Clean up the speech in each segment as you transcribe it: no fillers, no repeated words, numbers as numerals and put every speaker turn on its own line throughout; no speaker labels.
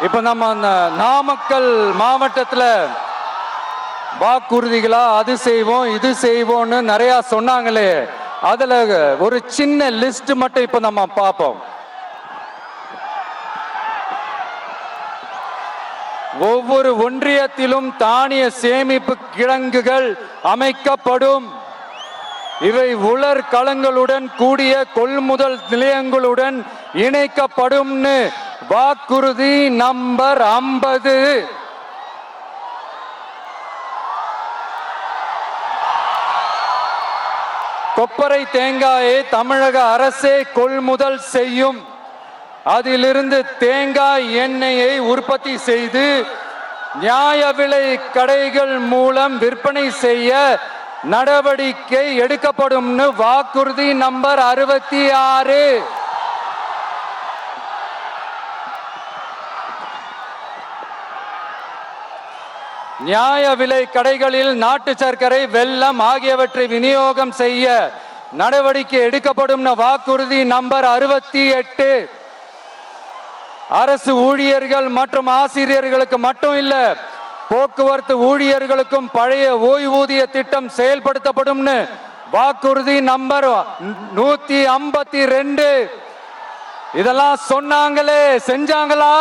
இப்ப நம்ம நாமக்கல் மாவட்டத்தில் வாக்குறுதிகளா அது செய்வோம் இது செய்வோம்னு நிறைய சொன்னாங்களே, அதுல ஒரு சின்ன லிஸ்ட் மட்டும் இப்ப நம்ம பார்ப்போம். ஒவ்வொரு ஒன்றியத்திலும் தானிய சேமிப்பு கிடங்குகள் அமைக்கப்படும். இவை உலர் களங்களுடன் கூடிய கொள்முதல் நிலையங்களுடன் இணைக்கப்படும். வாக்குறுதி நம்பர் 50. கொப்பரை தேங்காயை தமிழக அரசே கொள்முதல் செய்யும். அதிலிருந்து தேங்காய் எண்ணெயை உற்பத்தி செய்து நியாய விலை கடைகள் மூலம் விற்பனை செய்ய நடவடிக்கை எடுக்கப்படும். வாக்குறுதி நம்பர் 66. நியாய விலை கடைகளில் நாட்டு சர்க்கரை, வெல்லம் ஆகியவற்றை விநியோகம் செய்ய நடவடிக்கை எடுக்கப்படும். வாக்குறுதி நம்பர் 68. அரசு ஊழியர்கள் மற்றும் ஆசிரியர்களுக்கு மட்டும் இல்ல, போக்குவரத்து ஊழியர்களுக்கும் பழைய ஓய்வூதிய திட்டம் செயல்படுத்தப்படும். வாக்குறுதி நம்பர் 152. இதெல்லாம் சொன்னாங்களே, செஞ்சாங்களா?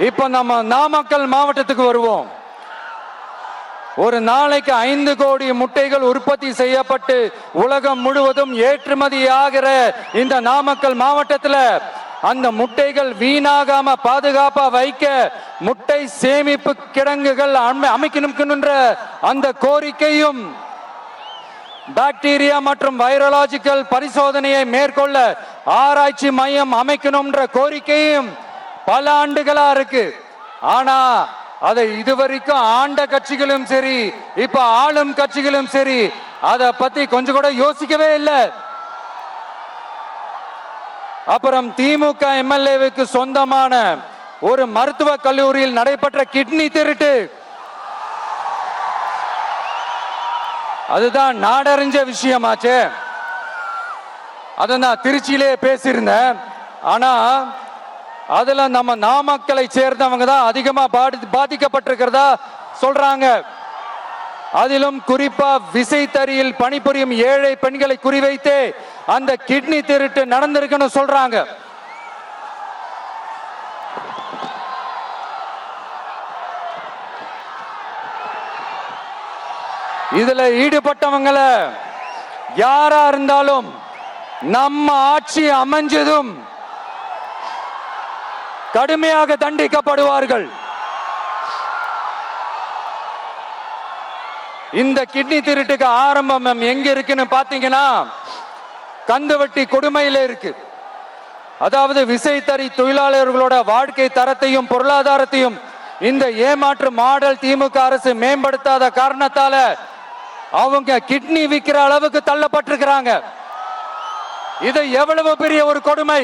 இப்ப நம்ம நாமக்கல் மாவட்டத்துக்கு வருவோம். ஒரு நாளைக்கு 5 கோடி முட்டைகள் உற்பத்தி செய்யப்பட்டு உலகம் முழுவதும் ஏற்றுமதி ஆகிற இந்த நாமக்கல் மாவட்டத்தில் அந்த முட்டைகள் வீணாகாம பாதுகாப்பா வைக்க முட்டை சேமிப்பு கிடங்குகள் அமைக்கணும்ன்ற அந்த கோரிக்கையும், பாக்டீரியா மற்றும் வைரலாஜிக்கல் பரிசோதனையை மேற்கொள்ள ஆராய்ச்சி மையம் அமைக்கணும்ன்ற கோரிக்கையும் பல ஆண்டுகளா இருக்கு. ஆனா அதை இதுவரைக்கும் ஆண்ட கட்சிகளும் சரி, இப்ப ஆளும் கட்சிகளும் சரி, அதை பத்தி கொஞ்சம் கூட யோசிக்கவே இல்லை. அப்புறம் திமுக எம்எல்ஏவுக்கு சொந்தமான ஒரு மருத்துவ கல்லூரியில் நடைபெற்ற கிட்னி திருட்டு, அதுதான் நாடறிஞ்ச விஷயமாச்சு. அதை நான் திருச்சியிலே பேசியிருந்தேன். ஆனா அதுல நம்ம நாமக்கலை சேர்ந்தவங்க தான் அதிகமா பாதிக்கப்பட்டிருக்கிறதா சொல்றாங்க. அதிலும் குறிப்பா விசைத்தறியில் பணிபுரியும் ஏழை பெண்களை குறிவைத்து அந்த கிட்னி திருட்டு நடந்திருக்குன்னு சொல்றாங்க. இதுல ஈடுபட்டவங்கள யாரா இருந்தாலும் நம்ம ஆட்சி அமைஞ்சதும் கடுமையாக தண்டிக்கப்படுவார்கள். இந்த கிட்னி திருட்டுக்கு ஆரம்பம் எங்க இருக்குன்னு பாத்தீங்கன்னா, கந்துவட்டி கொடுமையில இருக்கு. அதாவது விசைத்தறி தொழிலாளர்களோட வாழ்க்கை தரத்தையும் பொருளாதாரத்தையும் இந்த ஏமாற்று மாடல் திமுக அரசு மேம்படுத்தாத காரணத்தால அவங்க கிட்னி விற்கிற அளவுக்கு தள்ளப்பட்டிருக்கிறாங்க. இது எவ்வளவு பெரிய ஒரு கொடுமை!